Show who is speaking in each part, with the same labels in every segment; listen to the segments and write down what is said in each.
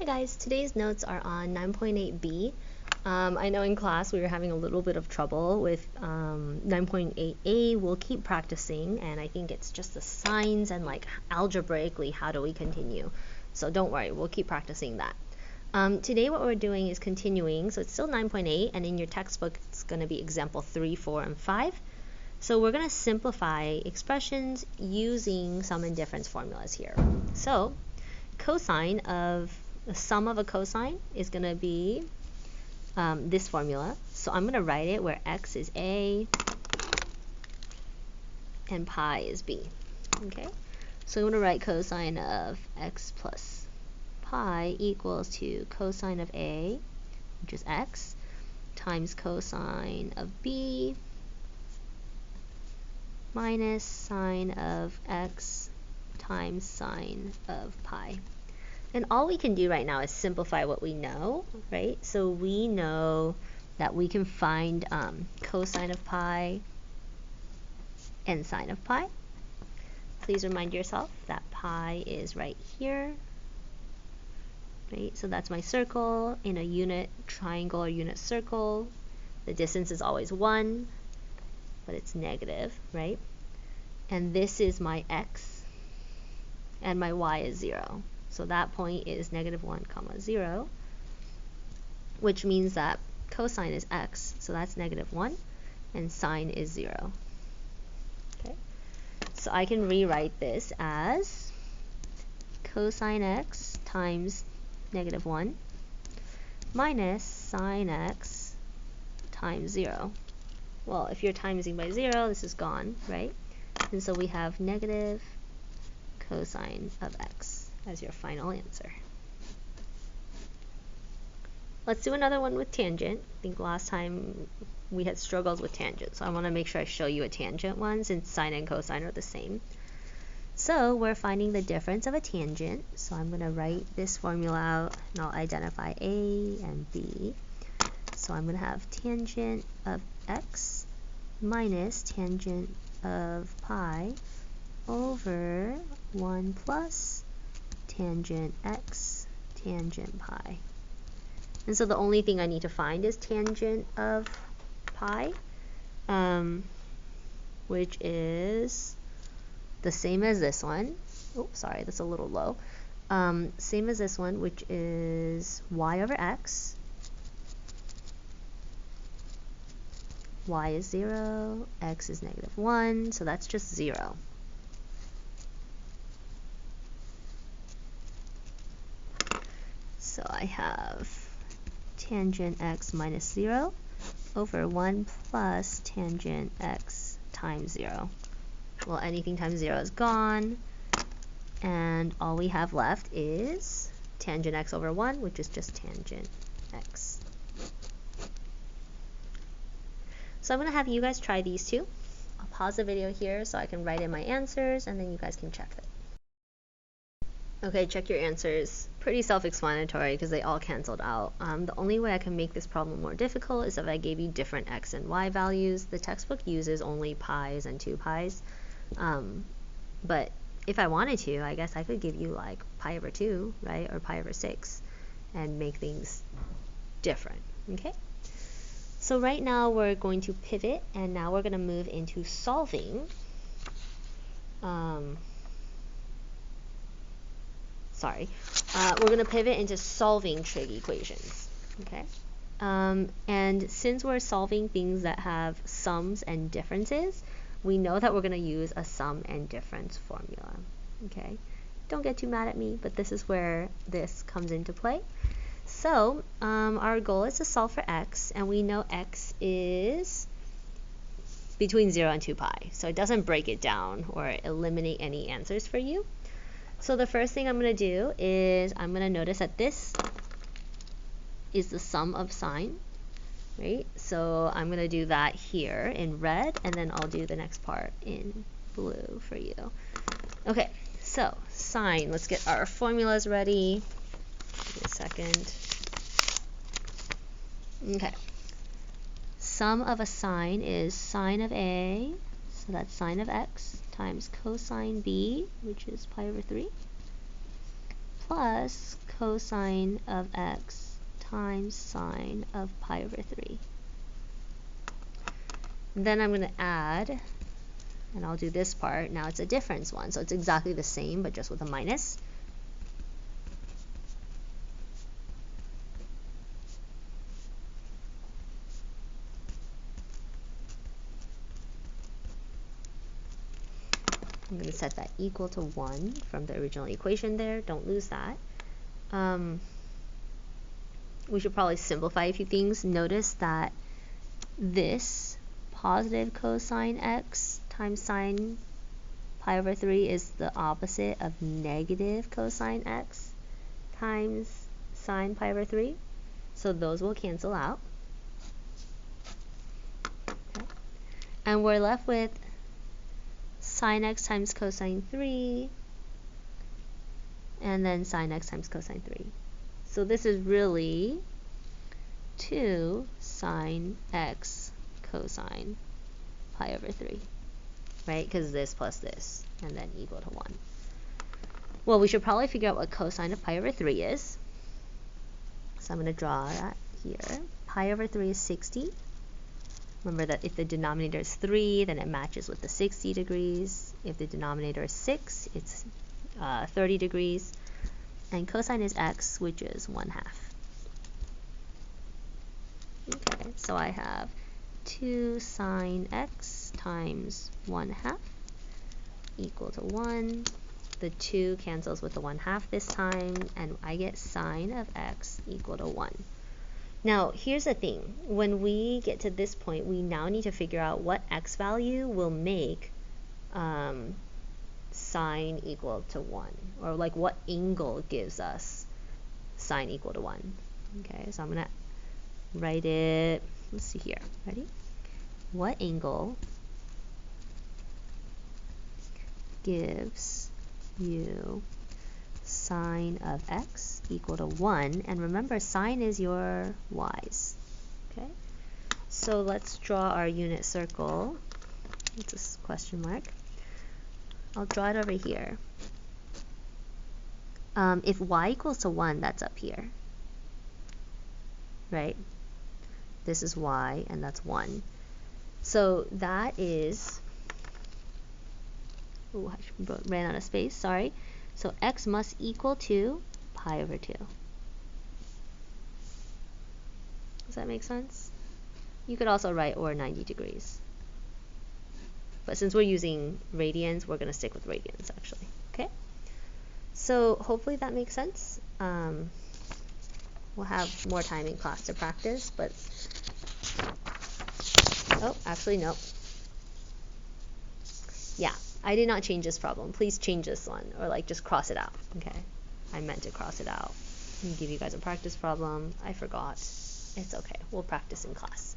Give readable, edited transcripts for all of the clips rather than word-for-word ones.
Speaker 1: Hi guys, today's notes are on 9.8b. I know in class we were having a little bit of trouble with 9.8a. We'll keep practicing, and I think it's just the signs and like algebraically how do we continue. So don't worry, we'll keep practicing that. Today what we're doing is continuing, so it's still 9.8, and in your textbook it's going to be example 3, 4, and 5. So we're going to simplify expressions using sum and difference formulas here. So cosine of the sum of a cosine is going to be this formula. So I'm going to write it where x is a and pi is b. Okay, so I'm going to write cosine of x plus pi equals to cosine of a, which is x, times cosine of b minus sine of x times sine of pi. And all we can do right now is simplify what we know, right? So we know that we can find cosine of pi and sine of pi. Please remind yourself that pi is right here, right? So that's my circle in a unit triangle or unit circle. The distance is always 1, but it's negative, right? And this is my x, and my y is 0. So that point is negative 1, 0, which means that cosine is x, so that's negative 1, and sine is 0. Okay, so I can rewrite this as cosine x times negative 1 minus sine x times 0. Well, if you're timesing by 0, this is gone, right? And so we have negative cosine of x as your final answer. Let's do another one with tangent. I think last time we had struggles with tangent, so I want to make sure I show you a tangent one since sine and cosine are the same. So we're finding the difference of a tangent, so I'm going to write this formula out and I'll identify a and b. So I'm going to have tangent of x minus tangent of pi over 1 plus tangent x tangent pi. And so the only thing I need to find is tangent of pi, which is the same as this one. Oh, sorry, that's a little low. Same as this one, which is y over x. Y is 0, x is negative 1, so that's just 0. So I have tangent x minus 0 over 1 plus tangent x times 0. Well, anything times 0 is gone, and all we have left is tangent x over 1, which is just tangent x. So I'm going to have you guys try these two. I'll pause the video here so I can write in my answers, and then you guys can check it. Okay, check your answers. Pretty self-explanatory because they all canceled out. The only way I can make this problem more difficult is if I gave you different x and y values. The textbook uses only pi's and 2 pi's. But if I wanted to, I guess I could give you like pi over 2, right, or pi over 6, and make things different, okay? So right now we're going to pivot, and now we're going to move into solving. We're going to pivot into solving trig equations, okay? And since we're solving things that have sums and differences, we know that we're going to use a sum and difference formula, okay? Don't get too mad at me, but this is where this comes into play. So our goal is to solve for x, and we know x is between 0 and 2 pi, so it doesn't break it down or eliminate any answers for you. So the first thing I'm going to do is I'm going to notice that this is the sum of sine, right? So I'm going to do that here in red, and then I'll do the next part in blue for you. Okay, so sine, let's get our formulas ready. Give me a second. Okay. Sum of a sine is sine of a, so that's sine of x, times cosine b, which is pi over 3, plus cosine of x times sine of pi over 3. And then I'm going to add, and I'll do this part. Now it's a difference one, so it's exactly the same, but just with a minus. I'm going to set that equal to 1 from the original equation there. Don't lose that. We should probably simplify a few things. Notice that this positive cosine x times sine pi over 3 is the opposite of negative cosine x times sine pi over 3. So those will cancel out. Okay. And we're left with sine x times cosine 3, and then sine x times cosine 3. So this is really 2 sine x cosine pi over 3, right? Because this plus this, and then equal to 1. Well, we should probably figure out what cosine of pi over 3 is. So I'm going to draw that here. Pi over 3 is 60. Remember that if the denominator is 3, then it matches with the 60 degrees. If the denominator is 6, it's 30 degrees. And cosine is x, which is 1/2. Okay, so I have 2 sine x times 1/2 equal to 1. The 2 cancels with the 1/2 this time, and I get sine of x equal to 1. Now, here's the thing. When we get to this point, we now need to figure out what x value will make sine equal to 1, or like what angle gives us sine equal to 1. Okay, so I'm going to write it. Let's see here. Ready? What angle gives you sine of x equal to 1? And remember, sine is your y's. Okay, so let's draw our unit circle. It's a question mark. I'll draw it over here. If y equals to 1, that's up here, right? This is y, and that's 1. So that is, oh, I ran out of space, sorry. So x must equal to pi over 2. Does that make sense? You could also write or 90 degrees. But since we're using radians, we're going to stick with radians, actually. Okay? So hopefully that makes sense. We'll have more time in class to practice, but... Oh, actually, no. Yeah, I did not change this problem. Please change this one, or like just cross it out. Okay? I meant to cross it out and give you guys a practice problem. I forgot. It's okay. We'll practice in class.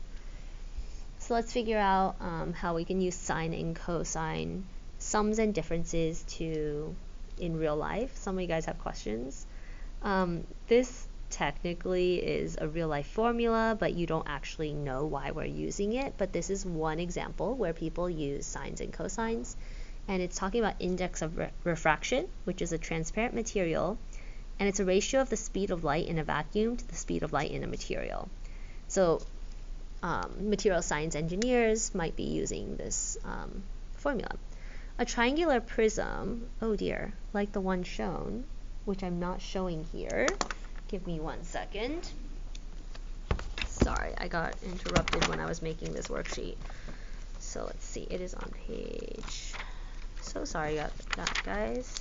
Speaker 1: So let's figure out how we can use sine and cosine sums and differences in real life. Some of you guys have questions. This technically is a real life formula, but you don't actually know why we're using it. But this is one example where people use sines and cosines. And it's talking about index of refraction, which is a transparent material. And it's a ratio of the speed of light in a vacuum to the speed of light in a material. So material science engineers might be using this formula. A triangular prism, oh dear, like the one shown, which I'm not showing here. Give me 1 second. Sorry, I got interrupted when I was making this worksheet. So let's see, it is on page, so sorry about that, guys.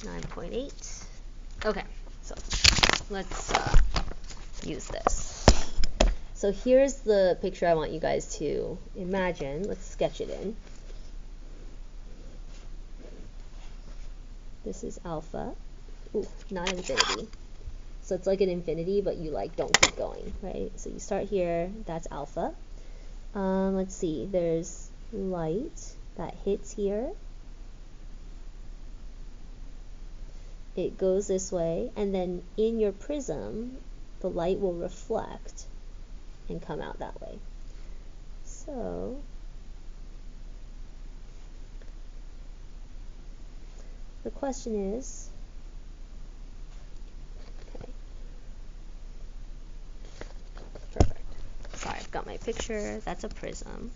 Speaker 1: 9.8. Okay, so let's use this. So here's the picture I want you guys to imagine. Let's sketch it in. This is alpha. Ooh, not infinity. So it's like an infinity, but you like don't keep going, right? So you start here, that's alpha. Let's see, there's light that hits here. It goes this way, and then in your prism, the light will reflect and come out that way. So the question is, okay, perfect. Sorry, I've got my picture. That's a prism.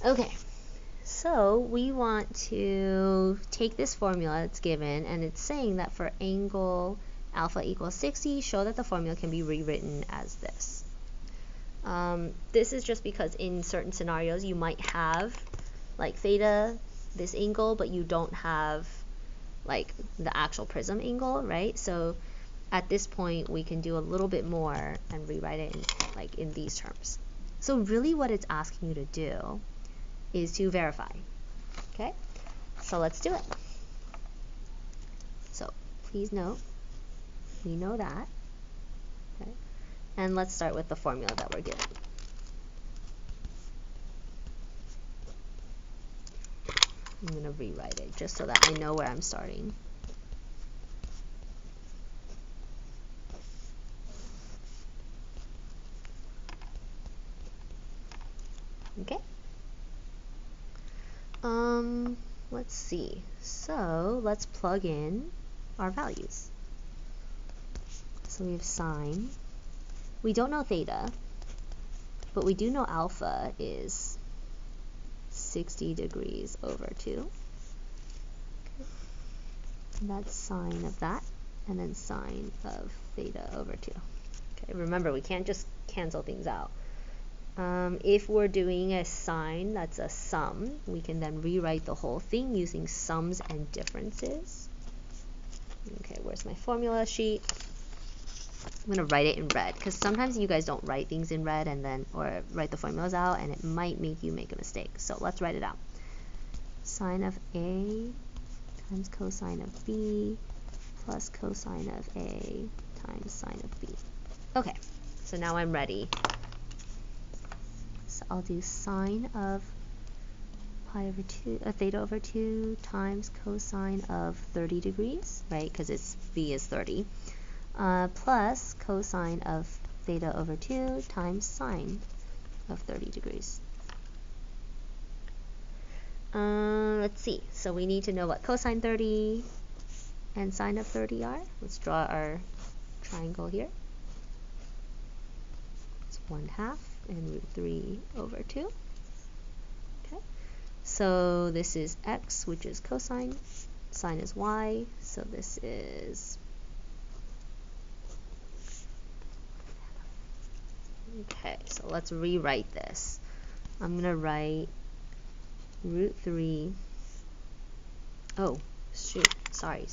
Speaker 1: Okay, so we want to take this formula that's given, and it's saying that for angle alpha equals 60, show that the formula can be rewritten as this. This is just because in certain scenarios you might have like theta, this angle, but you don't have like the actual prism angle, right? So at this point we can do a little bit more and rewrite it in these terms. So really what it's asking you to do is to verify. Okay, so let's do it. So please note, we know that. Okay, and let's start with the formula that we're given. I'm going to rewrite it just so that I know where I'm starting. Okay. Let's see. So let's plug in our values. So we have sine. We don't know theta, but we do know alpha is 60 degrees over 2. Okay. And that's sine of that, and then sine of theta over 2. Okay, remember, we can't just cancel things out. If we're doing a sine that's a sum, we can then rewrite the whole thing using sums and differences. Okay, where's my formula sheet? I'm going to write it in red because sometimes you guys don't write things in red or write the formulas out, and it might make you make a mistake. So let's write it out. Sine of A times cosine of B plus cosine of A times sine of B. Okay, so now I'm ready. So I'll do sine of theta over 2 times cosine of 30 degrees, right? Because B is 30. Plus cosine of theta over 2 times sine of 30 degrees. Let's see. So we need to know what cosine 30 and sine of 30 are. Let's draw our triangle here. It's 1/2 and root 3 over 2. Okay. So this is x, which is cosine. Sine is y. So this is okay, so let's rewrite this. I'm going to write root 3. Oh, shoot. Sorry.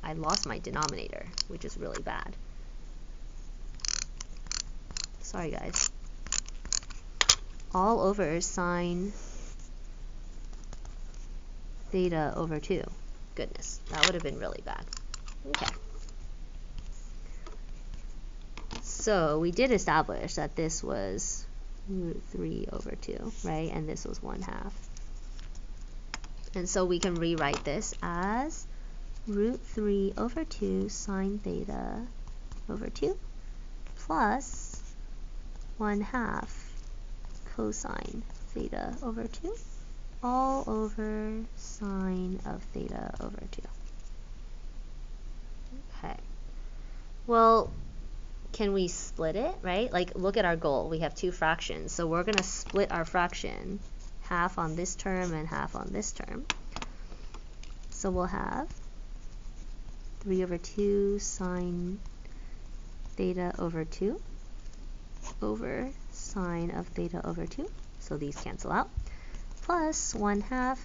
Speaker 1: I lost my denominator, which is really bad. Sorry, guys. All over sine theta over 2. Goodness, that would have been really bad. Okay. So we did establish that this was root 3 over 2, right? And this was 1/2. And so we can rewrite this as root 3 over 2 sine theta over 2 plus 1/2 cosine theta over 2 all over sine of theta over 2. Okay. Well, can we split it, right? Like, look at our goal. We have two fractions. So we're going to split our fraction, half on this term and half on this term. So we'll have 3 over 2 sine theta over 2 over sine of theta over 2. So these cancel out. Plus 1/2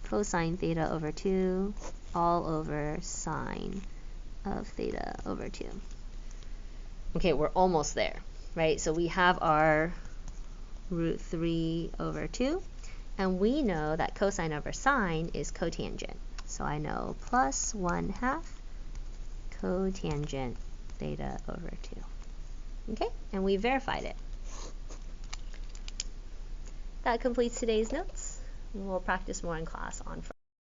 Speaker 1: cosine theta over 2 all over sine of theta over 2. Okay, we're almost there, right? So we have our root 3 over 2, and we know that cosine over sine is cotangent. So I know plus 1/2 cotangent theta over 2. Okay, and we verified it. That completes today's notes. We'll practice more in class on Friday.